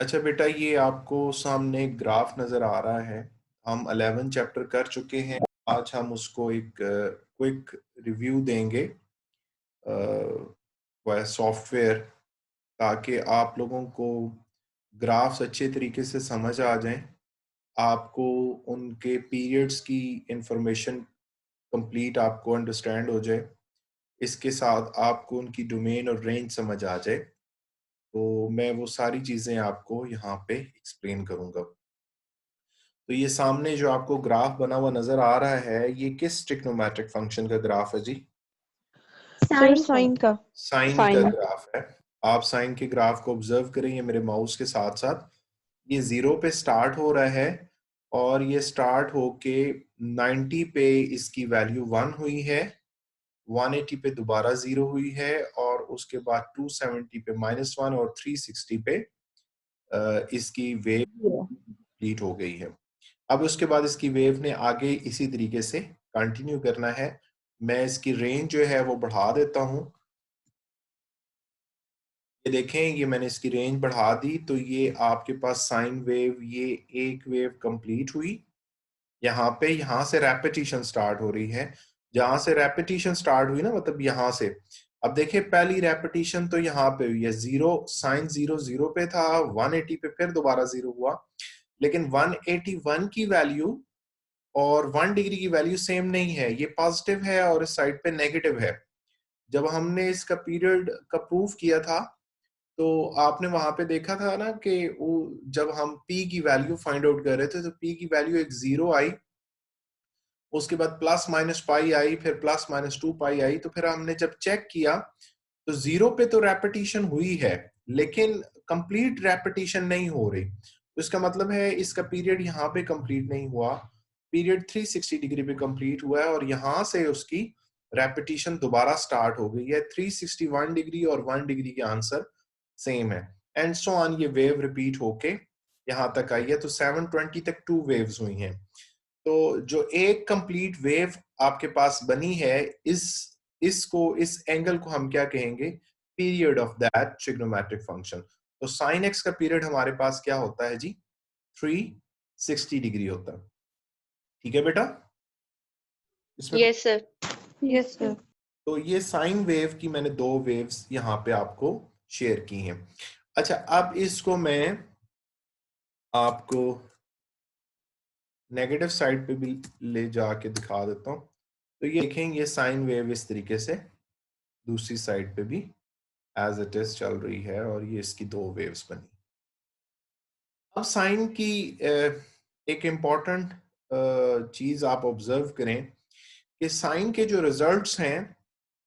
अच्छा बेटा, ये आपको सामने एक ग्राफ नजर आ रहा है। हम 11 चैप्टर कर चुके हैं। आज हम उसको एक क्विक रिव्यू देंगे सॉफ्टवेयर, ताकि आप लोगों को ग्राफ्स अच्छे तरीके से समझ आ जाएं, आपको उनके पीरियड्स की इंफॉर्मेशन कंप्लीट आपको अंडरस्टैंड हो जाए, इसके साथ आपको उनकी डोमेन और रेंज समझ आ जाए। तो मैं वो सारी चीज़ें आपको यहाँ पे एक्सप्लेन करूँगा। तो ये सामने जो आपको ग्राफ बना हुआ नजर आ रहा है, ये किस ट्रिग्नोमेट्रिक फंक्शन का ग्राफ है जी? सर साइन का। साइन का साइन। ग्राफ है। आप साइन के ग्राफ को ऑब्जर्व करें, ये मेरे माउस के साथ साथ ये 0 पे स्टार्ट हो रहा है और ये स्टार्ट होके 90 पे इसकी वैल्यू 1 हुई है, 180 पे दोबारा 0 हुई है और उसके बाद 270 पे -1 और 360 पे इसकी वेव कंप्लीट हो गई है। अब उसके बाद इसकी वेव ने आगे इसी तरीके से कंटिन्यू करना है। मैं इसकी रेंज जो है वो बढ़ा देता हूं। ये देखें, ये मैंने इसकी रेंज बढ़ा दी तो ये आपके पास साइन वेव, ये एक वेव कंप्लीट हुई यहाँ पे। यहाँ से रेपिटेशन स्टार्ट हो रही है। जहां से रेपिटेशन स्टार्ट हुई ना, मतलब यहाँ से, अब देखिए पहली रेपिटेशन तो यहाँ पे हुई है, 0 साइन 0 0 पे था, 180 पे फिर दोबारा 0 हुआ। लेकिन 181 की वैल्यू और 1 डिग्री की वैल्यू सेम नहीं है, ये पॉजिटिव है और इस साइड पे नेगेटिव है। जब हमने इसका पीरियड का प्रूफ किया था तो आपने वहां पे देखा था ना कि वो जब हम p की वैल्यू फाइंड आउट कर रहे थे तो p की वैल्यू एक 0 आई, उसके बाद प्लस माइनस पाई आई, फिर प्लस माइनस 2 पाई आई। तो फिर हमने जब चेक किया तो 0 पे तो रेपिटेशन हुई है लेकिन कंप्लीट रेपिटेशन नहीं हो रही। तो इसका मतलब है इसका पीरियड यहाँ पे कंप्लीट नहीं हुआ, पीरियड 360 डिग्री पे कंप्लीट हुआ है और यहाँ से उसकी रेपिटेशन दोबारा स्टार्ट हो गई है। 361 डिग्री और 1 डिग्री के आंसर सेम है एंड सो ऑन। ये वेव रिपीट होके यहाँ तक आई है, तो 720 तक 2 वेव्स हुई हैं। तो जो एक कंप्लीट वेव आपके पास बनी है, इस एंगल को हम क्या कहेंगे? Period of that trigonometric function. तो साइन एक्स का पीरियड हमारे पास क्या होता है जी? 360 डिग्री होता है। ठीक है बेटा, इसमें यस सर। Yes sir. तो ये साइन वेव की मैंने 2 वेव्स यहाँ पे आपको शेयर की हैं। अच्छा, अब इसको मैं आपको नेगेटिव साइड पे भी ले जाके दिखा देता हूँ। तो ये देखें, ये साइन वेव इस तरीके से दूसरी साइड पे भी एज इट इज चल रही है और ये इसकी 2 वेव्स बनी। अब साइन की एक इम्पॉर्टेंट चीज आप ऑब्जर्व करें कि साइन के जो रिजल्ट्स हैं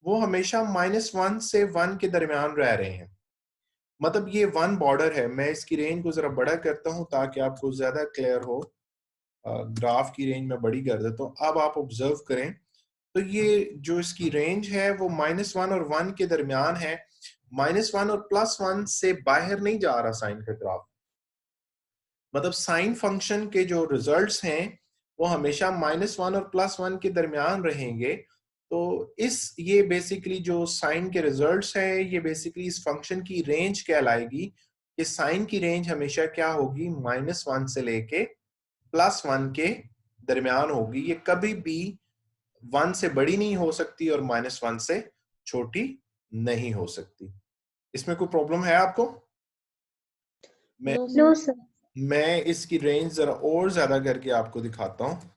वो हमेशा -1 से 1 के दरमियान रह रहे हैं। मतलब ये 1 बॉर्डर है। मैं इसकी रेंज को जरा बड़ा करता हूं ताकि आपको ज्यादा क्लियर हो। ग्राफ की रेंज में बड़ी कर देता हूं। अब आप ऑब्जर्व करें तो ये जो इसकी रेंज है वो -1 और 1 के दरमियान है। -1 और +1 से बाहर नहीं जा रहा साइन का ग्राफ। मतलब साइन फंक्शन के जो रिजल्ट्स हैं वो हमेशा -1 और +1 के दरमियान रहेंगे। तो ये बेसिकली जो साइन के रिजल्ट्स हैं, ये बेसिकली इस फंक्शन की रेंज कहलाएगी कि साइन की रेंज हमेशा क्या होगी? -1 से लेके +1 के दरमियान होगी। ये कभी भी 1 से बड़ी नहीं हो सकती और -1 से छोटी नहीं हो सकती। इसमें कोई प्रॉब्लम है आपको? मैं नो सर। मैं इसकी रेंज जरा और ज्यादा करके आपको दिखाता हूं।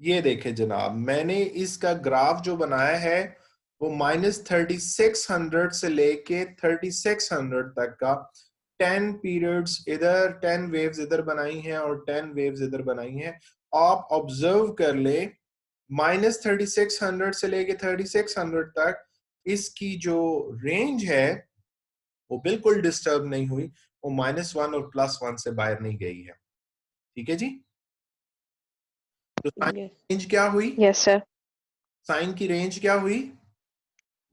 ये देखें जनाब, मैंने इसका ग्राफ जो बनाया है वो -3600 से लेके 3600 तक का 10 पीरियड्स इधर, 10 वेव्स इधर बनाई हैं और 10 वेव्स इधर बनाई हैं। आप ऑब्जर्व कर ले, -3600 से लेके 3600 तक इसकी जो रेंज है वो बिल्कुल डिस्टर्ब नहीं हुई। वो -1 और +1 से बाहर नहीं गई है। ठीक है जी। तो साइन यस। की रेंज क्या हुई? Yes sir. साइन की रेंज क्या हुई?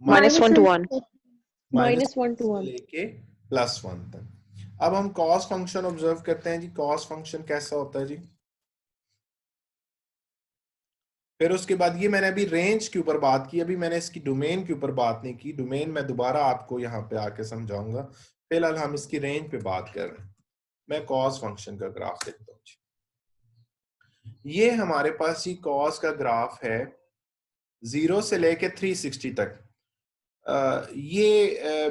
-1 to 1। माइनस -1 to से 1। लेके +1 तक। अब हम कॉस फंक्शन ऑब्जर्व करते हैं जी। कॉस फंक्शन कैसा होता है जी? फिर उसके बाद ये मैंने अभी रेंज के ऊपर बात की, अभी मैंने इसकी डोमेन के ऊपर बात नहीं की। डोमेन मैं दोबारा आपको यहाँ पे आके समझाऊंगा। फिलहाल हम इसकी रेंज पे बात कर रहे हैं। मैं कॉस फंक्शन का ग्राफ देखता हूँ। ये हमारे पास ही कॉस का ग्राफ है 0 से लेके 360 तक।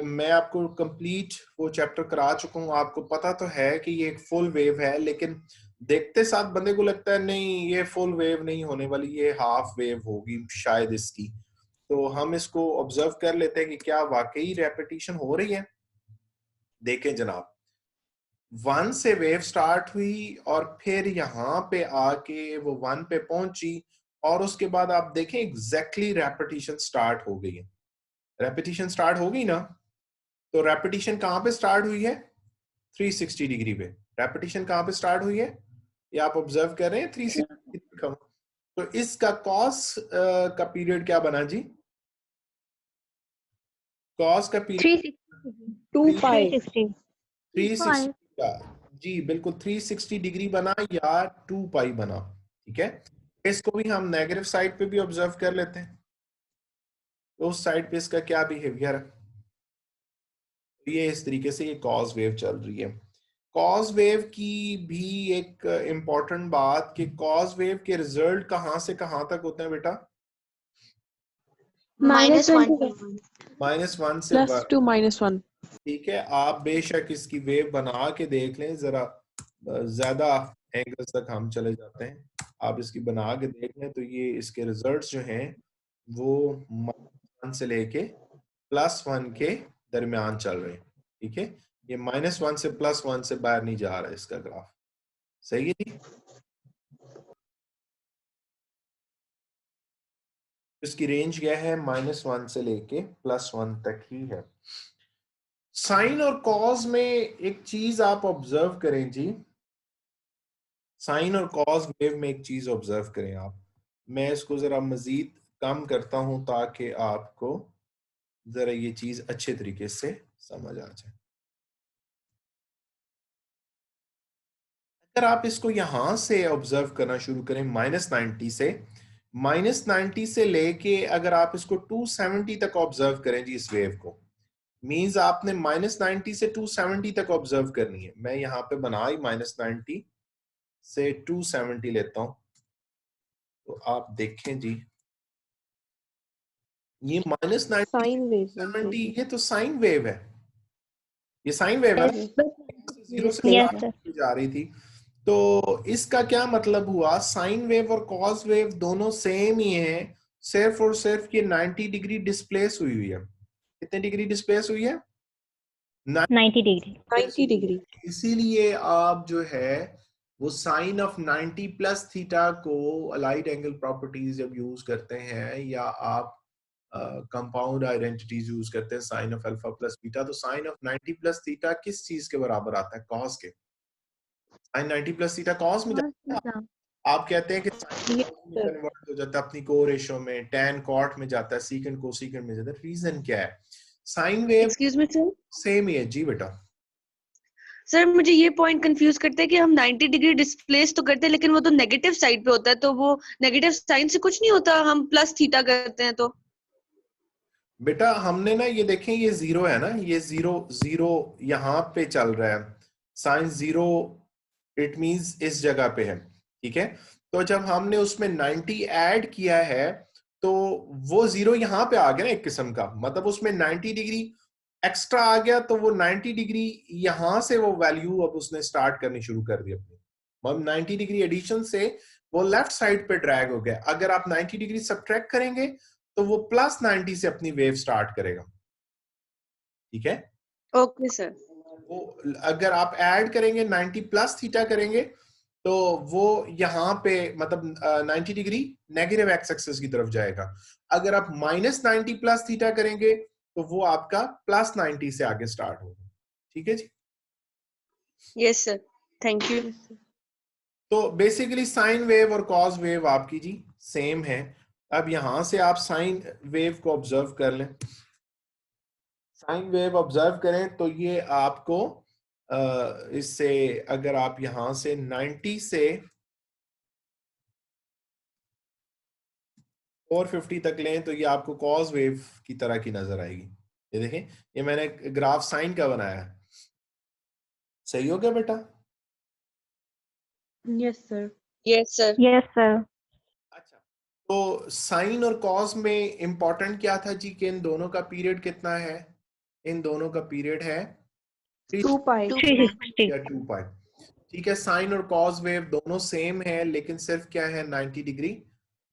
मैं आपको कंप्लीट वो चैप्टर करा चुका हूँ, आपको पता तो है कि ये एक फुल वेव है, लेकिन देखते साथ बंदे को लगता है नहीं ये फुल वेव नहीं होने वाली, ये हाफ वेव होगी शायद इसकी। तो हम इसको ऑब्जर्व कर लेते हैं कि क्या वाकई रेपिटेशन हो रही है। देखें जनाब, 1 से वेव स्टार्ट हुई और फिर यहाँ पे आके वो 1 पे पहुंची और उसके बाद आप देखें एग्जैक्टली रेपिटेशन स्टार्ट हो गई है। रेपिटेशन स्टार्ट हो गई ना, तो रेपिटेशन कहां पे स्टार्ट हुई है? 360 डिग्री पे। रेपिटेशन कहां पे स्टार्ट हुई है? ये आप ऑब्जर्व कर रहे हैं 360 का। तो इसका कॉस का पीरियड क्या बना जी? कॉस का पीरियड 2 पाई 360 का, जी बिल्कुल 360 डिग्री बना या 2 पाई बना। ठीक है, इसको भी हम नेगेटिव साइड पे भी ऑब्जर्व कर लेते हैं, तो उस साइड पे इसका क्या बिहेवियर है। ये इस तरीके से ये कॉस वेव चल रही है। कॉस वेव की भी एक इंपॉर्टेंट बात कि कॉस वेव के रिजल्ट कहां से कहां तक होते हैं बेटा? -1 -1 से +2 -1। ठीक है, आप बेशक इसकी वेव बना के देख लें, जरा ज्यादा एंगल तक हम चले जाते हैं, आप इसकी बना के देख लें तो ये इसके रिजल्ट्स जो हैं वो -1 से लेके +1 के दरमियान चल रहे हैं। ठीक है, ये -1 से +1 से बाहर नहीं जा रहा है इसका ग्राफ। सही है जी। इसकी रेंज क्या है? -1 से लेके +1 तक ही है। साइन और कॉज में एक चीज आप ऑब्जर्व करें जी, साइन और कॉज वेव में एक चीज ऑब्जर्व करें आप। मैं इसको जरा मजीद कम करता हूं ताकि आपको जरा ये चीज अच्छे तरीके से समझ आ जाए। अगर आप इसको यहां से ऑब्जर्व करना शुरू करें -90 से, -90 से लेके अगर आप इसको 270 तक ऑब्जर्व करें जी इस वेव को, मींस आपने -90 से 270 तक ऑब्जर्व करनी है। मैं यहाँ पे बना ही -90 से 270 लेता हूं, तो आप देखें जी ये -90 साइन वेव बन 70, रही ये तो साइन वेव है, ये साइन वेव है है। ना, जीरो से यस प्लस सर। जा रही थी। तो इसका क्या मतलब हुआ? साइन वेव और कॉस वेव दोनों सेम ही है, सिर्फ और सिर्फ ये 90 डिग्री डिस्प्लेस हुई हुई है। कितने डिग्री डिस्प्लेस हुई है? 90 डिग्री। 90 डिग्री। इसीलिए आप जो है वो साइन ऑफ 90 प्लस थीटा को अलाइड एंगल प्रॉपर्टीज जब यूज करते हैं या आप कंपाउंड आइडेंटिटीज यूज करते हैं, sine of alpha plus beta, तो साइन ऑफ 90 प्लस थीटा किस चीज के बराबर आता है? कॉस के। साइन 90 प्लस थीटा कॉस में जाता है। आप कहते हैं कि यस सर। कन्वर्ट हो जाता है अपनी को रेशो में, टैन कॉट में जाता है, सीकेंट को सीकेंट में जाता है। रीजन क्या है? Sine wave excuse me sir. Same ही है जी बेटा। सर मुझे ये पॉइंट कंफ्यूज करता है कि हम 90 डिग्री डिस्प्लेस तो करते हैं लेकिन वो तो नेगेटिव साइड पे होता है, तो वो नेगेटिव साइन से कुछ नहीं होता, हम प्लस थीटा करते हैं तो। बेटा हमने ना ये देखें, ये जीरो है ना, ये जीरो जीरो यहाँ पे चल रहा है, साइन जीरो, इट मींस इस जगह पे है। ठीक है, तो जब हमने उसमें 90 ऐड किया है तो वो जीरो यहाँ पे आ गया ना एक किस्म का, मतलब उसमें 90 डिग्री एक्स्ट्रा आ गया, तो वो 90 डिग्री यहां से वो वैल्यू अब उसने स्टार्ट करनी शुरू कर दी अपनी, मतलब 90 डिग्री एडिशन से वो लेफ्ट साइड पे ड्रैग हो गया। अगर आप 90 डिग्री सब्ट्रैक्ट करेंगे तो वो +90 से अपनी वेव स्टार्ट करेगा। ठीक है, ओके सर। वो अगर आप ऐड करेंगे 90 प्लस थीटा करेंगे तो वो यहाँ पे मतलब 90 डिग्री नेगेटिव एक्स एक्सिस की तरफ जाएगा। अगर आप -90 प्लस थीटा करेंगे तो वो आपका +90 से आगे स्टार्ट होगा। ठीक है जी। Yes sir, thank you. तो बेसिकली साइन वेव और कॉस वेव आपकी जी सेम है। अब यहां से आप साइन वेव को ऑब्जर्व कर लें, साइन वेव ऑब्जर्व करें तो ये आपको इससे अगर आप यहां से 90 से 450 तक लें तो ये आपको कॉस वेव की तरह की नजर आएगी। ये देखें, ये मैंने ग्राफ साइन का बनाया है। सही हो गया बेटा? Yes, sir. Yes, sir. Yes, sir. अच्छा, तो साइन और कॉस में इंपॉर्टेंट क्या था जी कि इन दोनों का पीरियड कितना है? इन दोनों का पीरियड है 2 pi. 360. या 2 पाई। ठीक है, साइन और कॉस वेव दोनों सेम है, लेकिन सिर्फ क्या है, 90 डिग्री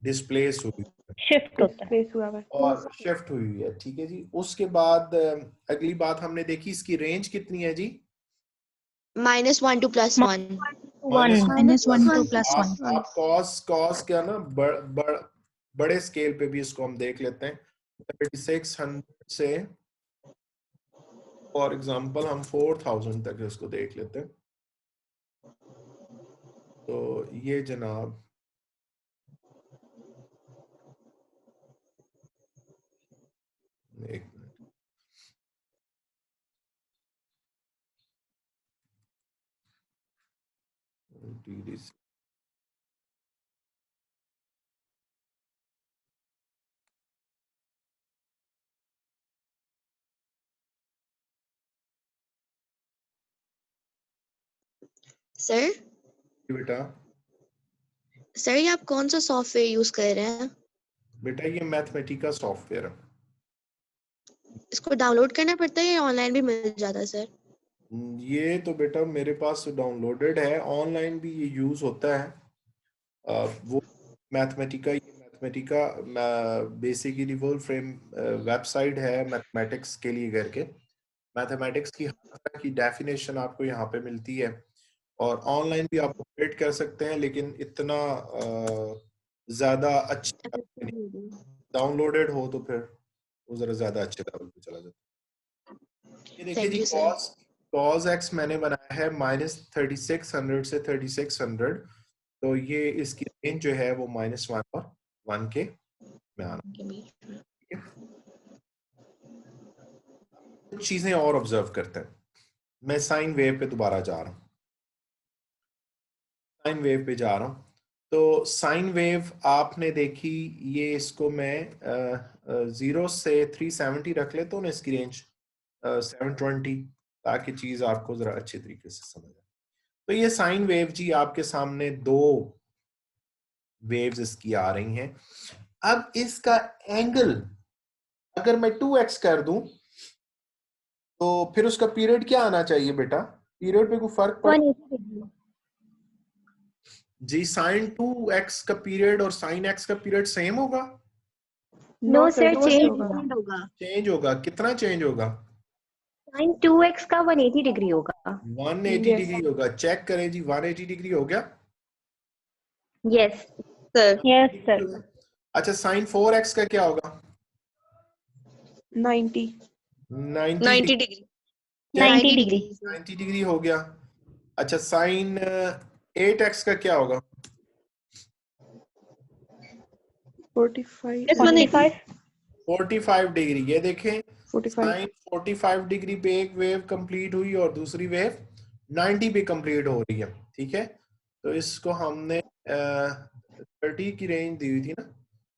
डिस्प्लेस हुई शिफ्ट होता है। Displace हुआ है. और शिफ्ट हुई है। ठीक है जी। उसके बाद अगली बात हमने देखी, इसकी रेंज कितनी है जी? -1 to +1. 1. -1 to +1. आप कॉस क्या ना बड़े स्केल पे भी इसको हम देख लेते हैं। 3600 से फॉर एग्जांपल हम 4000 तक इसको देख लेते हैं। तो ये जनाब एक मिनट, सर बेटा ये आप कौन सा सॉफ्टवेयर यूज कर रहे हैं? बेटा ये मैथमेटिका सॉफ्टवेयर है। इसको डाउनलोड करना पड़ता है या ऑनलाइन भी मिल जाता है सर? ये तो बेटा मेरे पास डाउनलोडेड है, ऑनलाइन भी ये यूज होता है। वो मैथमेटिका बेसिकली वो फ्रेम वेबसाइट है मैथमेटिक्स के लिए करके। मैथमेटिक्स की हर तरह की डेफिनेशन आपको यहाँ पे मिलती है, और ऑनलाइन भी आप अपडेट कर सकते हैं, लेकिन इतना ज्यादा अच्छा डाउनलोडेड हो तो फिर वो जरा ज्यादा अच्छे लेवल पे चला जाता है। ये देखिए Thank ji, you, sir. cos x मैंने बनाया है -3600 से 3600, तो ये इसकी रेंज जो है वो -1 और 1 के में आना। कुछ चीजें और ऑब्जर्व करते हैं। मैं साइन वेव पे दोबारा जा रहा हूँ, साइन वेव पे जा रहा हूँ। तो साइन वेव आपने देखी, ये इसको मैं 0 से 370 रख लेता हूँ ना, इसकी रेंज 720, ताकि चीज आपको जरा अच्छे तरीके से समझ आए। तो ये साइन वेव जी आपके सामने दो वेव्स इसकी आ रही हैं। अब इसका एंगल अगर मैं 2x कर दूं तो फिर उसका पीरियड क्या आना चाहिए बेटा? पीरियड पे कोई फर्क पड़ 180 degree. जी? साइन 2x का पीरियड और साइन x का पीरियड सेम होगा? No, sir, change change होगा. होगा. चेंज होगा। कितना चेंज होगा? Sin 2x का 180 डिग्री होगा. 180 Yes. डिग्री होगा। चेक करें जी, 180 डिग्री हो गया? Yes. Sir. Yes, sir. अच्छा, साइन 4x का क्या होगा? 90. 90 degree. 90 डिग्री. 90 डिग्री हो गया। अच्छा, साइन 8x का क्या होगा? 45. Yes, Mani. 45. 45 डिग्री। ये देखें, 45. साइन 45 डिग्री पे एक वेव कंप्लीट हुई और दूसरी वेव 90 पे कंप्लीट हो रही है। ठीक है, तो इसको हमने 30 की रेंज दी हुई थी ना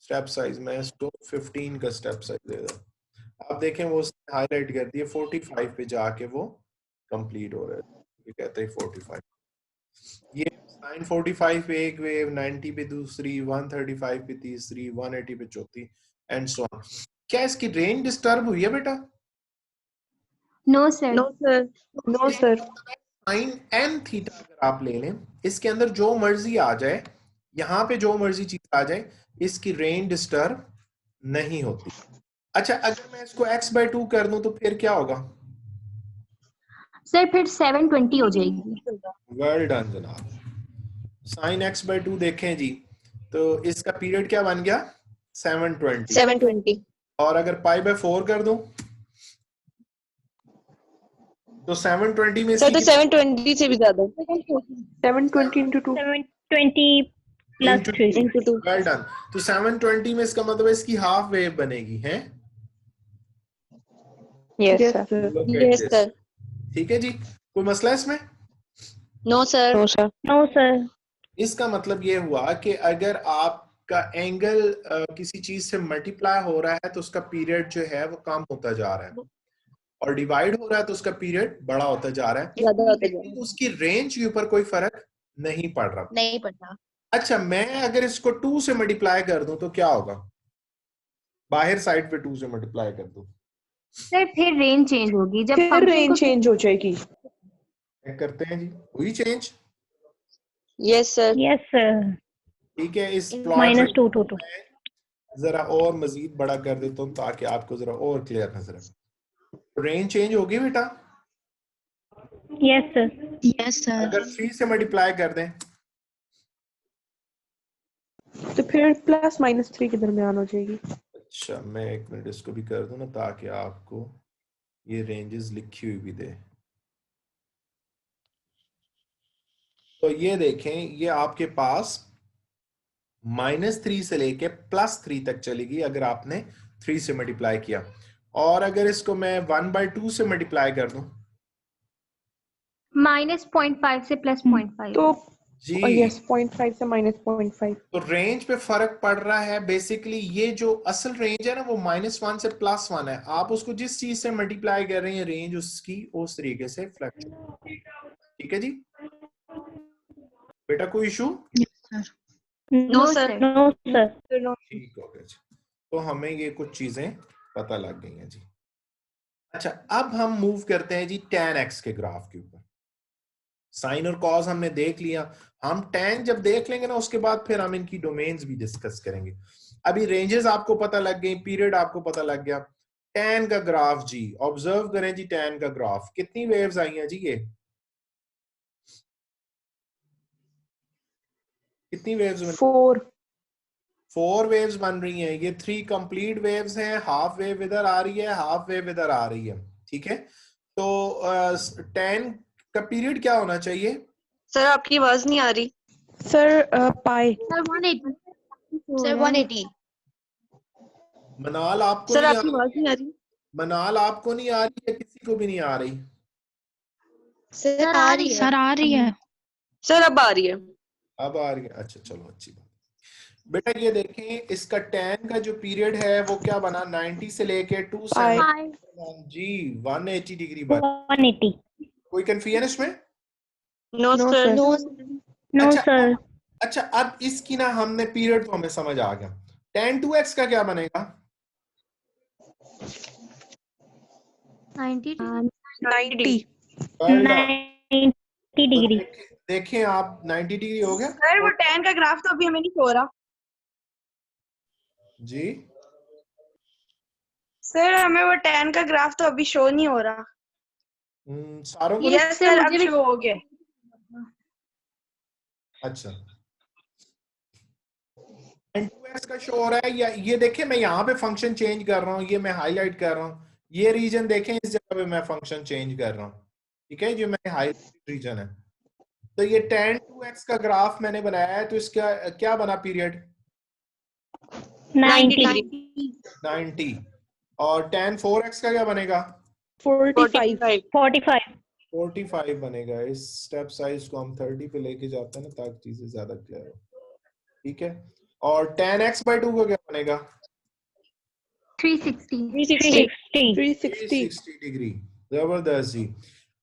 स्टेप साइज में, इसको 15 का स्टेप साइज दे दो। आप देखें वो हाईलाइट कर दिए, 45 पे जाके वो कंप्लीट हो रहा है। ये कहते हैं 45। ये साइन 45 पे एक वेव, 90 पे दूसरी, 135 पे तीसरी, 180 पे चौथी, एंड सो ऑन। क्या इसकी रेंज डिस्टर्ब हुई है बेटा? No, sir. No, sir. No, sir. Sine n theta अगर आप ले लें, इसके अंदर जो मर्जी आ जाए, यहाँ पे जो मर्जी चीज आ जाए, इसकी रेंज डिस्टर्ब नहीं होती। अच्छा, अगर मैं इसको x/2 कर दूं तो फिर क्या होगा? सर फिर 720 हो जाएगी. वेल डन जनाब। साइन x/2 देखें जी, तो इसका पीरियड क्या बन गया? 720। 720. और अगर π/4 कर दूं तो 720 में Sir, तो 720 से भी ज्यादा. 720 into 2. 720 plus 3. Into 2. Well done. तो 720 में इसका मतलब इसकी हाफ वेव बनेगी, है? Yes, sir. Yes, sir. ठीक है जी, कोई मसला इसमें? No, sir. No, sir. No, sir. इसका मतलब ये हुआ कि अगर आपका एंगल किसी चीज से मल्टीप्लाई हो रहा है तो उसका पीरियड जो है वो कम होता जा रहा है, और डिवाइड हो रहा है तो उसका पीरियड बड़ा होता जा रहा है, ज्यादा होता जा रहा लेकिन उसकी रेंज के ऊपर कोई फर्क नहीं पढ़ रहा। नहीं पढ़ना। अच्छा, मैं अगर इसको 2 से मल्टीप्लाई कर दूं तो क्या होगा? बाहर साइड पे 2 से मल्टीप्लाई कर दूं, सर फिर रेंज चेंज होगी जब फिर फंक्शन रेंज को चेंज हो जाएगी। चेक करते हैं जी, हुई change? Yes sir. Yes sir, ठीक है, इस प्लॉट -222 जरा और मजीद बड़ा कर देता हूँ ताकि आपको जरा और क्लियर नजर आए। रेंज चेंज होगी बेटा? Yes sir. Yes sir. अगर 3 से मल्टीप्लाई कर दें तो फिर +-3 के दरमियान हो जाएगी। अच्छा, मैं 1 मिनट इसको भी कर दूं ना ताकि आपको ये रेंजेस लिखी हुई भी दे। तो ये देखें, ये आपके पास -3 से लेके +3 तक चलेगी अगर आपने 3 से मल्टीप्लाई किया। और अगर इसको मैं 1/2 से मल्टीप्लाई कर दूं -0.5 से +0.5। तो जी, यस 0.5 से -0.5। तो रेंज पे फर्क पड़ रहा है। बेसिकली ये जो असल रेंज है ना वो -1 से +1 है। आप उसको जिस चीज से मल्टीप्लाई कर रहे हैं रेंज उसकी उस तरीके से फ्लक्चुएट। ठीक है जी बेटा, कोई issue? No sir. No sir. ठीक हो गया जी। तो हमें ये कुछ चीजें पता लग गई हैं जी। अच्छा, अब हम मूव करते हैं जी tan x के ग्राफ के ऊपर। साइन और कॉस हमने देख लिया। हम tan जब देख लेंगे ना उसके बाद फिर हम इनकी डोमेन्स भी डिस्कस करेंगे। अभी रेंजेस आपको पता लग गई, पीरियड आपको पता लग गया। tan का ग्राफ जी, ऑब्जर्व करें जी tan का ग्राफ। कितनी वेव्स आई हैं जी? ये कितनी वेव्स बन? 4 वेव्स बन रही हैं। ये 3 कंप्लीट वेव्स हैं। हाफ वेव इधर आ रही है, हाफ वेव इधर आ रही है। ठीक है, तो tan का पीरियड क्या होना चाहिए? सर आपकी आवाज नहीं आ रही। सर पाई सर 180। सर 180। मनाल आपको सर नहीं आ आपकी आवाज नहीं आ रही। मनाल आपको नहीं आ रही है? किसी को भी नहीं आ रही? सर आ रही है। सर आ रही है। सर अब आ रही है। अब आ रही है? अच्छा चलो, अच्छी बात। बेटा ये देखें, इसका tan का जो पीरियड है वो क्या बना? 90 से लेके 270 जी 180 डिग्री बना। 180। कोई कंफ्यूजन इसमें? No no sir. Sir. No. No अच्छा सर। अच्छा, अब इसकी ना हमने पीरियड तो हमें समझ आ गया। tan 2x का क्या बनेगा? 90। 90। 90 डिग्री। देखें आप, 90 डिग्री हो गया सर वो tan का ग्राफ तो अभी हमें नहीं हो रहा। जी। सर हमें वो tan का ग्राफ तो अभी शो नहीं हो रहा। सारों को? यस सर अब शो हो गया। अच्छा, tan 2x का शो हो रहा है। या ये देखें, मैं यहाँ पे फंक्शन चेंज कर रहा हूँ, ये मैं हाईलाइट कर रहा हूँ। ये रीजन देखें, इस जगह पे मैं फंक्शन चेंज कर रहा हूँ। ठीक है, जो मैं हाईलाइट रीजन है। तो ये tan 2x का ग्राफ मैंने बनाया है, तो इसका क्या बना पीरियड? 90 90। और tan 4x का क्या बनेगा? 45। 45 बनेगा। इस स्टेप साइज को हम 30 पे लेके जाते हैं ना ताकि चीजें ज्यादा क्लियर हो। ठीक है, और tan x/2 का क्या बनेगा? 360। 360 डिग्री। जबरदस्त जी।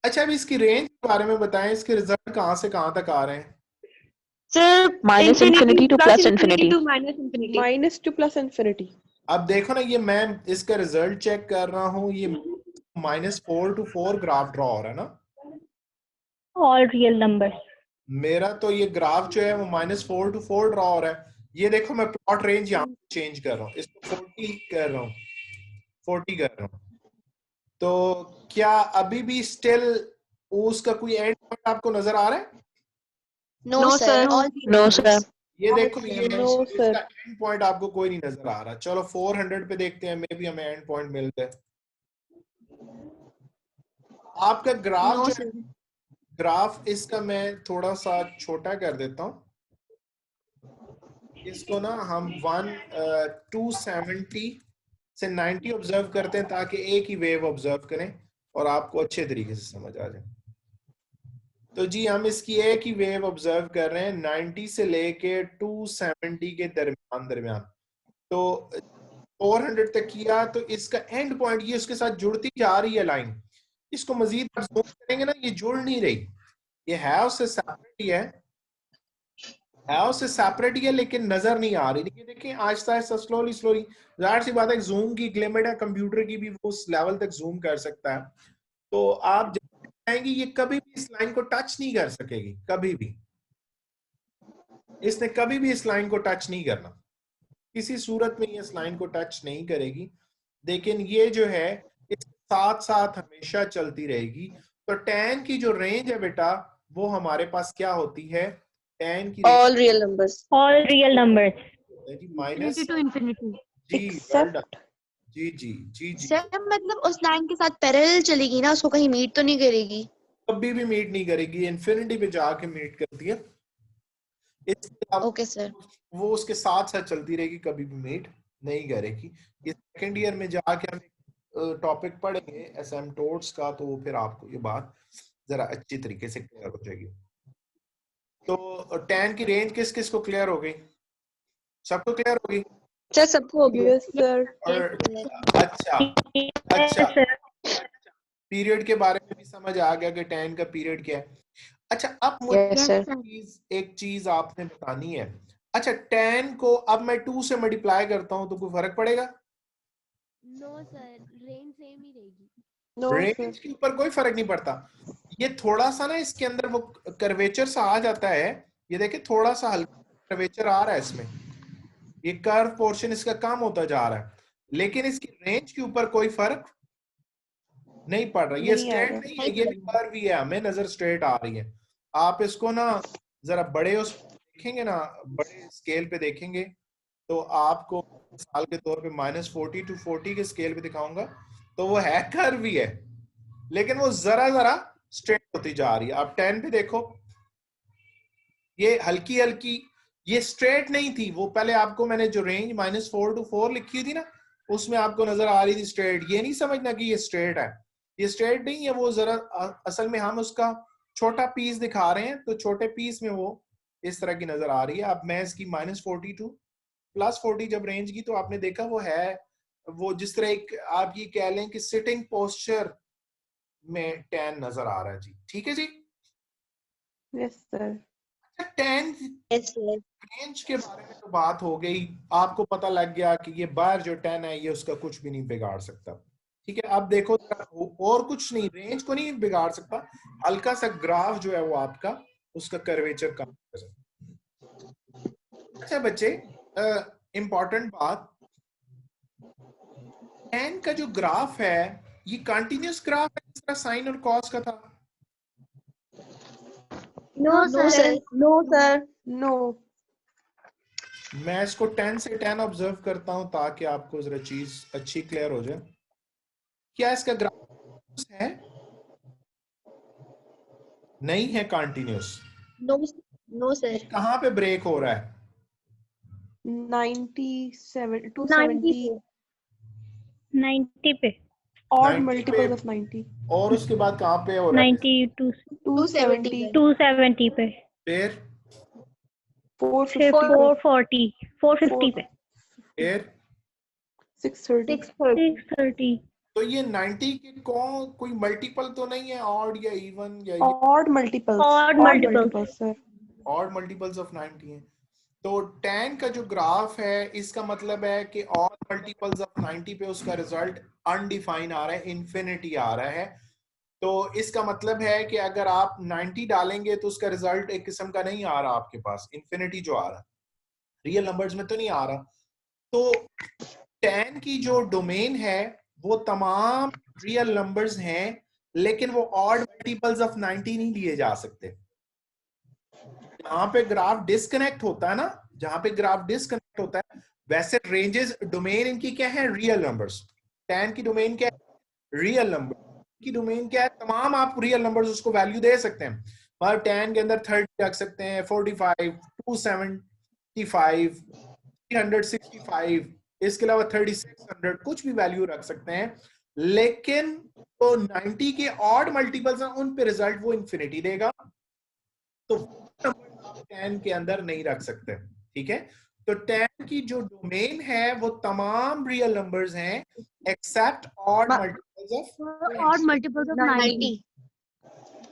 अच्छा, अब इसकी रेंज के बारे में बताएं, इसके रिजल्ट कहाँ से कहाँ तक आ रहे हैं? Sir -infinity to +infinity। -2 +infinity। अब देखो ना, ये मैं इसका रिजल्ट चेक कर रहा हूँ, ये -4 to 4 ग्राफ ड्रॉ हो रहा है ना। All real number. मेरा तो ये ग्राफ जो है वो -4 to 4 ड्रॉ हो रहा है। ये देखो, मैं प्लॉट रेंज यहाँ चेंज कर रहा हूँ, इसको 40 कर रहा हूँ, 40 कर रहा हूँ। तो क्या अभी भी स्टिल उसका कोई एंड पॉइंट आपको नजर आ रहा है? No sir. No sir. ये देखो, ये No, sir. इसका एंड पॉइंट आपको कोई नहीं नजर आ रहा। चलो 400 पे देखते हैं, मे भी हमें एंड पॉइंट मिल जाए। आपका ग्राफ जो है, ग्राफ इसका मैं थोड़ा सा छोटा कर देता हूँ। इसको ना हम 270 से 90 ऑब्जर्व करते हैं ताकि एक ही वेव ऑब्जर्व करें और आपको अच्छे तरीके से समझ आ जाए। तो जी हम इसकी एक ही वेव ऑब्जर्व कर रहे हैं 90 से लेके 270 के दरमियान। तो 400 तक किया, तो इसका एंड पॉइंट ये उसके साथ जुड़ती जा रही है लाइन। इसको मजीद जूम करेंगे ना, ये जुड़ नहीं रही, ये है उससे सेपरेट ही है, है उससे सेपरेट ही है लेकिन नजर नहीं आ रही। देखिए देखिए आहिस्ता आहिस्ता स्लोली स्लोली, जाहिर सी बात है जूम की लिमिट है कंप्यूटर की भी, वो उस लेवल तक जूम कर सकता है। तो आप जब चाहेंगे ये कभी भी इस लाइन को टच नहीं कर सकेगी, कभी भी इसने कभी भी इस लाइन को टच नहीं करना, किसी सूरत में ये इस लाइन को टच नहीं करेगी। लेकिन ये जो है इसके साथ साथ हमेशा चलती रहेगी। तो tan की जो रेंज है बेटा वो हमारे पास क्या होती है, tan की range all real numbers. All real numbers. जी माइनस टू इन्फिनिटी। जी well एक्सेप्ट done. जी जी जी जी सर मतलब उस लाइन के साथ पैरेलल चलेगी ना, उसको कहीं मीट तो नहीं करेगी? कभी भी मीट नहीं करेगी, इन्फिनिटी पे जाके मीट करती है। इसके अलावा ओके सर। वो उसके साथ साथ चलती रहेगी, कभी भी मीट नहीं करेगी। ये सेकेंड ईयर में जाके हम टॉपिक पढ़ेंगे एसिम्पटोट्स का, तो फिर आपको ये बात जरा अच्छी तरीके से क्लियर हो जाएगी। तो tan की रेंज किस किस को क्लियर हो गई? सबको क्लियर हो गई? सर सबको हो गया। Yes sir. और अच्छा अच्छा Yes, sir. पीरियड के बारे में भी समझ आ गया कि tan का पीरियड क्या है। अच्छा अब मुझे यस सर। एक चीज आपने बतानी है। अच्छा tan को अब मैं 2 से मल्टीप्लाई करता हूं तो कोई फर्क पड़ेगा? नो सर, रेंज सेम ही रहेगी। No sir. रेंज के ऊपर कोई फर्क नहीं पड़ता। ये थोड़ा सा ना इसके अंदर वो कर्वेचर सा आ जाता है, ये देखिए थोड़ा सा हल्का कर्वेचर आ रहा है इसमें, ये कर्व पोर्शन इसका कम होता जा रहा है, लेकिन इसकी रेंज के ऊपर कोई फर्क नहीं पड़ रहा। ये नहीं आ स्ट्रेट रहा। नहीं है, ये कर्व ही है, हमें नजर स्ट्रेट आ रही है। आप इसको ना जरा बड़े उस देखेंगे ना, बड़े स्केल पे देखेंगे तो आपको मिसाल के तौर पे -40 to 40 के स्केल पे दिखाऊंगा तो वो है कर्व ही है, लेकिन वो जरा जरा स्ट्रेट होती जा रही है। आप 10 पे देखो, ये हल्की हल्की, ये स्ट्रेट नहीं थी, वो पहले आपको मैंने जो रेंज -4 to 4 लिखी थी ना, उसमें आपको नजर आ रही थी स्ट्रेट। ये नहीं समझना कि ये स्ट्रेट है, ये स्ट्रेट नहीं है, वो जरा असल में हम उसका छोटा पीस दिखा रहे हैं, तो छोटे पीस में वो इस तरह की नजर आ रही है। अब मैं इसकी -40 to +40 जब रेंज की, तो आपने देखा वो है, वो जिस तरह एक आप ये कह लें कि सिटिंग पोस्चर में tan नजर आ रहा है जी। ठीक है जी। Yes sir. tan yes sir. Range के बारे में तो बात हो गई, आपको पता लग गया कि ये बार जो 10 है ये उसका कुछ भी नहीं बिगाड़ सकता। ठीक है, अब देखो और कुछ नहीं, रेंज को नहीं बिगाड़ सकता, हल्का सा ग्राफ जो है वो आपका उसका कर्वेचर कम कर सकता। अच्छा बच्चे, इंपॉर्टेंट बात, tan का जो ग्राफ है ये कंटिन्यूस ग्राफ है जिस तरह साइन और कॉस का था? No sir. No sir. No. मैं इसको 10 से 10 ऑब्जर्व करता हूं ताकि आपको जरा चीज अच्छी क्लियर हो जाए। क्या इसका ग्राफ है? नहीं है कंटिन्यूस। No no sir. कहां पे ब्रेक हो रहा है? 97 270 90 पे. odd 90 multiples पे, of 90 और उसके बाद कहां पे हो रहा है? 92. 270 270 पे. फिर 450 440. 450 पे. फिर 630 630. तो ये 90 के कोई मल्टीपल तो नहीं है, ऑड या इवन या odd multiples Odd multiples. sir। Odd multiples of 90 है। तो tan का जो ग्राफ है इसका मतलब है कि ऑड मल्टीपल्स ऑफ 90 पे उसका रिजल्ट अनडिफाइन आ रहा है, इंफिनिटी आ रहा है। तो इसका मतलब है कि अगर आप 90 डालेंगे तो उसका रिजल्ट एक किस्म का नहीं आ रहा आपके पास, इंफिनिटी जो आ रहा, रियल नंबर्स में तो नहीं आ रहा। तो tan की जो डोमेन है वो तमाम रियल नंबर्स हैं, लेकिन वो ऑड मल्टीपल्स ऑफ 90 नहीं लिए जा सकते। जहां पे ग्राफ डिस्कनेक्ट होता है ना, जहां पे ग्राफ डिस्कनेक्ट होता है, वैसे रेंजेस डोमेन इनकी क्या है? Real numbers. tan की डोमेन क्या है? रियल नंबर की डोमेन क्या है? तमाम आप रियल नंबर्स उसको वैल्यू दे सकते हैं। पर tan के अंदर 30 रख सकते हैं, 45, 275, 365, इसके अलावा 3600, कुछ भी वैल्यू रख सकते हैं। लेकिन तो 90 के ऑड मल्टीपल्स हैं, उन पे रिजल्ट वो इंफिनिटी देगा, तो tan के अंदर नहीं रख सकते। ठीक है, तो tan की जो डोमेन है वो तमाम रियल नंबर्स हैं एक्सेप्ट ऑड मल्टीपल्स ऑफ 90।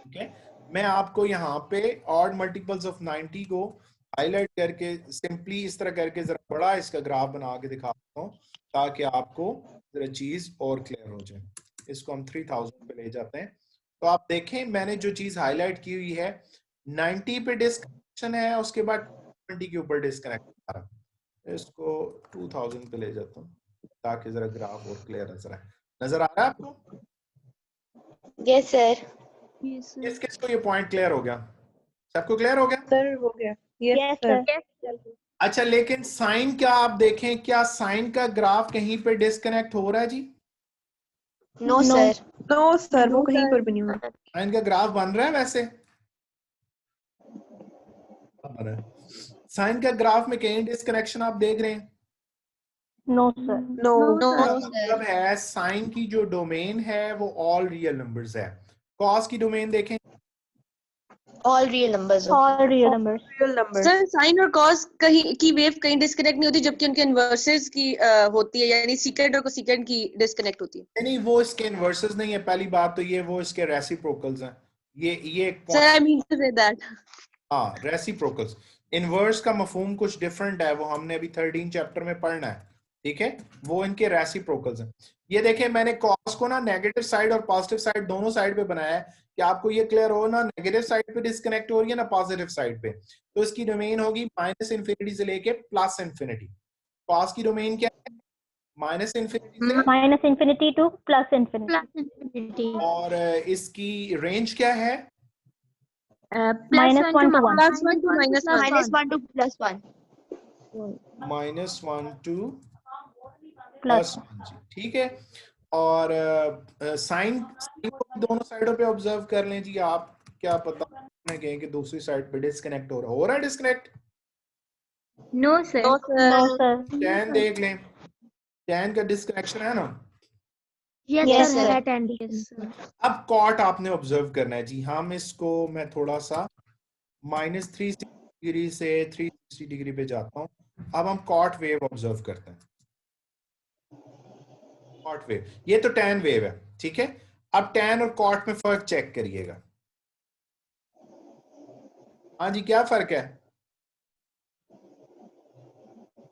ठीक है, मैं आपको यहाँ पे ऑड मल्टीपल्स ऑफ 90 को हाईलाइट करके सिंपली इस तरह करके जरा बड़ा इसका ग्राफ बना के दिखाता हूँ ताकि आपको जरा चीज और क्लियर हो जाए। इसको हम 3000 पे ले जाते हैं। तो आप देखें मैंने जो चीज हाईलाइट की हुई है 90 पे डिस्कनेक्शन है, उसके बाद 20 के ऊपर डिस्कनेक्ट आ रहा है। इसको 2000 पे ले जाता हूँ ताकि जरा ग्राफ और क्लियर नजर आए। नजर आ रहा है आपको? Yes sir. किस किस को ये पॉइंट क्लियर हो गया? सबको क्लियर हो गया? सर हो गया। Yes sir. अच्छा, लेकिन साइन क्या आप देखें, क्या साइन का ग्राफ कहीं पे डिस्कनेक्ट हो रहा है जी? No sir. नो सर, वो कहीं पर भी नहीं हो रहा। साइन का ग्राफ बन रहा है वैसे? बन रहा है। साइन का ग्राफ में कहीं डिस्कनेक्शन आप देख रहे हैं? No sir. नो मतलब है साइन की जो डोमेन है वो ऑल रियल नंबर्स है। कॉस की डोमेन देखें, all real numbers. All real numbers. Real number. Sir sine और कॉस कहीं की वेव कहीं डिस्कनेक्ट नहीं होती, जबकि उनके इनवर्सेस की होती है, यानी सीकेंड और कोसेकेंड की डिस्कनेक्ट होती है। नहीं वो इसके इनवर्सेस नहीं है। पहली बात तो ये वो इसके रेसिप्रोकल्स हैं। ये एक sir I mean to say that. हाँ, रेसिप्रोकल्स। इनवर्स का मफहूम कुछ डिफरेंट है, वो हमने अभी 13 चैप्टर में पढ़ना है, ठीक है? वो इनके रेसिप्रोकल्स हैं। ये देखें मैंने कॉस को ना नेगेटिव साइड और पॉजिटिव साइड दोनों साइड पे बनाया है कि आपको ये क्लियर हो ना नेगेटिव साइड पे डिस्कनेक्ट हो रही है ना पॉजिटिव साइड पे। तो इसकी डोमेन होगी माइनस इन्फिनिटी से लेके प्लस इन्फिनिटी। कॉस की डोमेन क्या है? माइनस इन्फिनिटी से minus infinity two plus infinity. और इसकी रेंज क्या है? -1 to 1। +1 to -1। -1 to +1। -1 to plus +1 जी, ठीक है। और साइन को दोनों साइडों पे ऑब्जर्व कर लें जी। आप क्या पता कहें कि दूसरी साइड पे डिस्कनेक्ट हो रहा है disconnect? No sir. No sir. tan देख लें, tan का डिस्कनेक्शन है ना। Yes, yes sir. सर है 10 डिग्री। अब कॉट आपने ऑब्जर्व करना है जी। हम इसको मैं थोड़ा सा -360 डिग्री से 360 डिग्री पे जाता हूँ। अब हम कॉट वेव ऑब्जर्व करते हैं। कॉट वेव, ये तो टैन वेव है, ठीक है। अब टैन और कॉट में फर्क चेक करिएगा। हाँ जी, क्या फर्क है?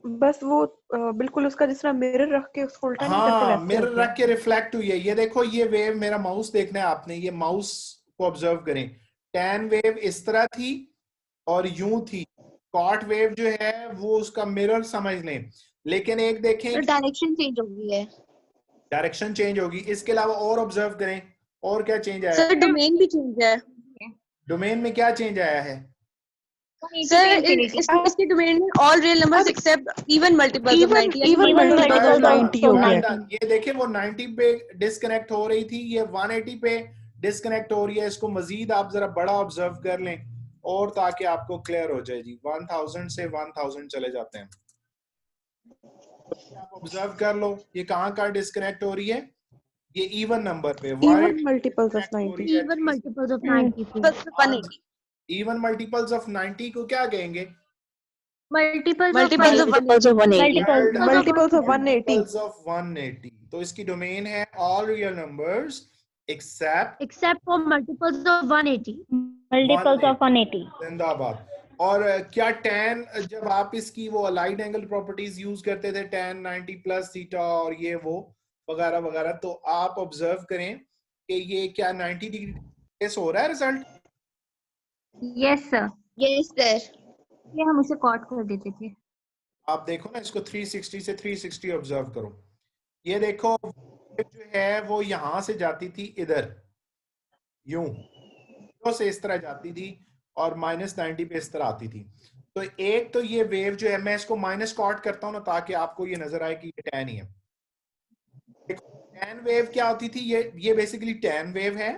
बस वो बिल्कुल उसका जिस तरह मिरर रख के उसको उल्टा नहीं करते हाँ, वैसे मिरर होता है। रख के रिफ्लेक्ट हुई है। ये देखो, ये वेव, मेरा माउस देखना है आपने, ये माउस को ऑब्जर्व करें। टैन वेव इस तरह थी और यूं थी। कॉट वेव जो है वो उसका मिरर समझ लें। लेकिन एक देखें, डायरेक्शन चेंज हो गई है। डायरेक्शन चेंज होगी। इसके अलावा और ऑब्जर्व करें, और क्या चेंज आया? सर डोमेन भी चेंज है। डोमेन में क्या चेंज आया है? सर इसकी डोमेन में all real numbers accept even multiples of 90। Even multiples of 90 हो गया। ये देखें, वो 90 पे डिस्कनेक्ट हो रही थी, ये 180 पे डिस्कनेक्ट हो रही है। इसको मजीद आप जरा बड़ा ऑब्जर्व कर लें और ताकि आपको क्लियर हो जाए जी। 1000 से 1000 चले जाते हैं। तो आप ऑब्जर्व कर लो, ये कहाँ का डिस्कनेक्ट हो रही है? ये इवन नंबर पे even multiples of 90। Even multiples of 90 पे। 180 इवन मल्टीपल्स ऑफ 90 को क्या कहेंगे? Multiples multiples of 180। Multiples of 180। Multiples of 180। तो इसकी डोमेन है all real numbers except for multiples of 180। Multiples of 180। जिंदाबाद। और क्या tan, जब आप इसकी वो अलाइड एंगल प्रॉपर्टीज यूज करते थे, tan 90 प्लस थीटा और ये वो वगैरह वगैरह, तो आप ऑब्जर्व करें कि ये क्या 90 डिग्री केस हो रहा है result? Yes sir. Yes sir. ये हम उसे कॉट कर देते थे। आप देखो ना, इसको 360 से 360 ऑब्जर्व करो। ये देखो जो है वो यहां से जाती थी इधर, यूं से इस तरह जाती थी और -90 पे इस तरह आती थी। तो एक तो ये वेव जो है, मैं इसको माइनस कॉट करता हूं ना ताकि आपको ये नजर आए कि ये टैन ही है। टैन वेव क्या होती थी? ये बेसिकली टैन वेव है,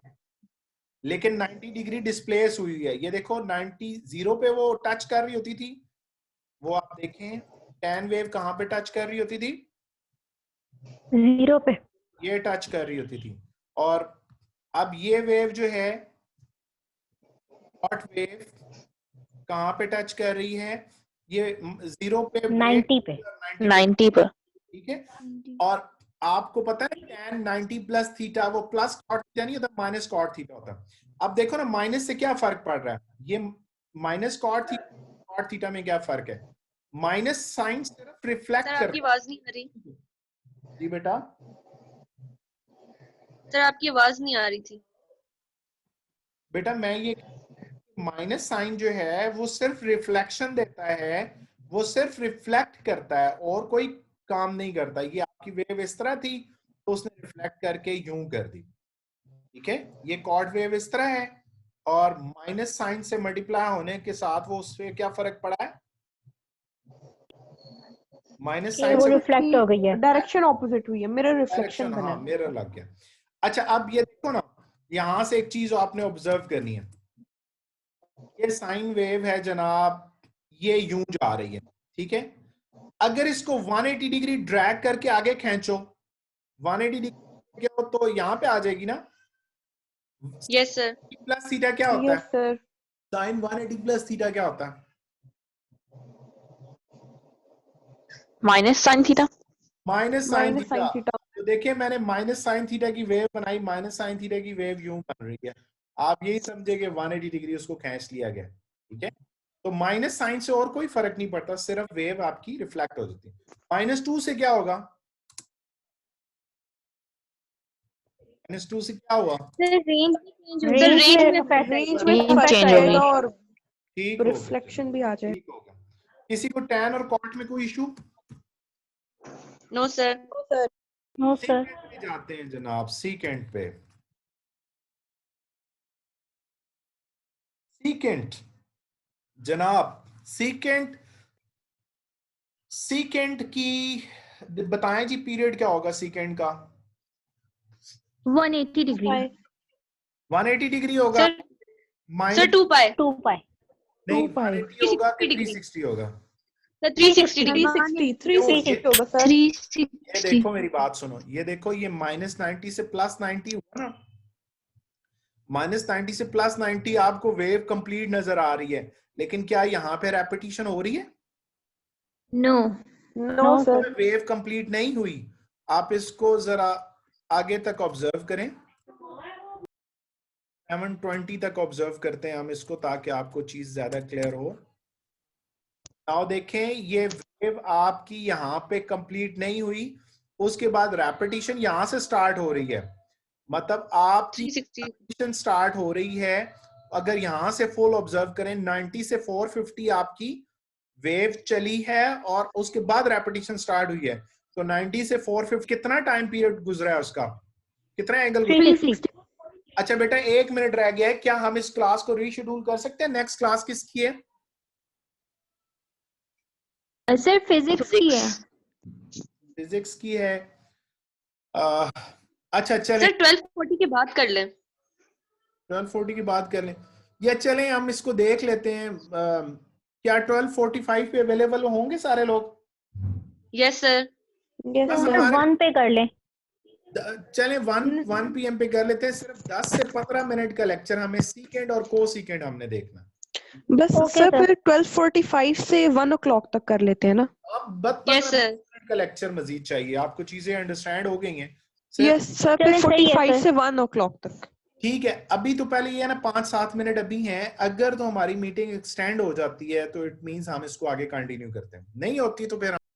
लेकिन 90 डिग्री डिस्प्लेस हुई है। ये देखो 90 0 पे वो टच कर रही होती थी। वो आप देखें टैन वेव कहां पे टच कर रही होती थी? 0 पे। ये टच कर रही होती थी। और अब ये वेव जो है, कॉट वेव कहां पे टच कर रही है? ये 0 पे 90 पे। 90 पर। ठीक है। और आपको पता है tan 90 प्लस थीटा वो प्लस कॉट थीटा नहीं होता, माइनस कॉट थीटा होता है। अब देखो ना, माइनस से क्या फर्क पड़ रहा है? ये minus cot theta cot theta में क्या फर्क है? माइनस साइन सिर्फ रिफ्लेक्ट सर कर आपकी आवाज नहीं आ रही। जी बेटा, सर आपकी आवाज नहीं आ रही थी। बेटा मैं ये माइनस साइन जो है वो सिर्फ रिफ्लेक्शन देता है, वो सिर्फ रिफ्लेक्ट करता है और कोई काम नहीं करता। ये आपकी वेव इस तरह थी तो उसने रिफ्लेक्ट करके यूं कर दी, ठीक है। ये कॉर्ड वेव इस तरह है और माइनस साइन से मल्टीप्लाई होने के साथ वो उससे क्या फर्क पड़ा है? माइनस साइन वो से रिफ्लेक्ट हो गई है। डायरेक्शन ऑपोजिट हुई है, मिरर रिफ्लेक्शन डायरेक्शन, बना हाँ है। मिरर लग गया। अच्छा अब ये देखो ना, यहां से एक चीज आपने ऑब्जर्व करनी है। ये साइन वेव है जनाब, ये यूं जा रही है, ठीक है। अगर इसको 180 डिग्री ड्रैग करके आगे खींचो, 180 डिग्री तो यहां पे आ जाएगी ना। Yes sir. प्लस थीटा क्या होता यस है? सर। साइन 180 प्लस थीटा क्या होता है? Minus sine theta. Minus sine minus sine theta. Theta. तो देखिए मैंने माइनस साइन थीटा की वेव बनाई, माइनस साइन थीटा की वेव यूं बन रही है। आप यही समझे कि 180 डिग्री उसको खींच लिया गया, ठीक है। तो माइनस साइन से और कोई फर्क नहीं पड़ता, सिर्फ वेव आपकी रिफ्लेक्ट हो जाती है। -2 से क्या होगा? -2 से क्या हुआ? Sir range change range sir में रेंज में affect- रेंज में Range फर्क change आएगा होगी। और ठीक हो रिफ्लेक्शन भी आ जाए। ठीक होगा। किसी को टैन और कॉट में कोई issue? No sir. No sir. Secant पे जाते हैं जनाब, सीकेंट पे। सीकेंट जनाब, सीकेंट, सीकेंट की बताएं जी पीरियड क्या होगा सीकेंट का? 180 डिग्री। 180 डिग्री होगा। सर माइनस 2 पाई। 2 पाई। नहीं 2 पाई। 180 होगा कि 360 360 होगा? Sir 360 degree. 360 होगा सर। 360। ये देखो मेरी बात सुनो, ये देखो ये -90 से +90 हुआ ना। -90 से +90 आपको वेव कंप्लीट नजर आ रही है, लेकिन क्या यहाँ पे रेपिटेशन हो रही है? No. No sir. Wave complete नहीं हुई। आप इसको जरा आगे तक ऑब्जर्व करें, 720 तक ऑब्जर्व करते हैं हम इसको ताकि आपको चीज ज्यादा क्लियर हो। नाउ देखें, ये वेव आपकी यहाँ पे कंप्लीट नहीं हुई, उसके बाद रेपिटेशन यहाँ से स्टार्ट हो रही है। मतलब आपकी 360। रेपिटेशन स्टार्ट हो रही है। अगर यहाँ से फुल ऑब्जर्व करें, 90 से 450 आपकी वेव चली है और उसके बाद रेपिटेशन स्टार्ट हुई है। तो 90 से 450 कितना टाइम पीरियड गुजरा है उसका? कितना एंगल? 360। अच्छा बेटा 1 मिनट रह गया है, क्या हम इस क्लास को रीशेड्यूल कर सकते हैं? नेक्स्ट क्लास किसकी है? सर फिजिक्स की है। फिजिक्स की है। अच्छा चलें, सर 1240 के बाद कर लें। 1240 की बात कर लें या चलें हम इसको देख लेते हैं। क्या 1245 पे अवेलेबल होंगे सारे लोग? Yes sir. यस बस सर। हमारे 1 पे कर ले। चलें 1 PM पे कर लेते हैं। सिर्फ 10 से 15 मिनट का लेक्चर, हमें सीकेंड और को सीकेंड हमने देखना। बस Okay, सर sir. फिर 12:45 से 1 o'clock तक कर लेते हैं ना। अब 15 यस सर। मिनट का लेक्चर मजीद चाहिए, आपको चीजें अंडरस्टैंड हो गई हैं? सिर्फ- यस सर फिर चलें, सही है, 45 सर। से 1 o'clock तक। ठीक है। अभी तो पहले ये है ना 5-7 मिनट अभी हैं। अगर तो हमारी मीटिंग एक्सटेंड हो जाती है तो इट मींस हम इसको आगे कंटिन्यू करते हैं, नहीं होती तो फिर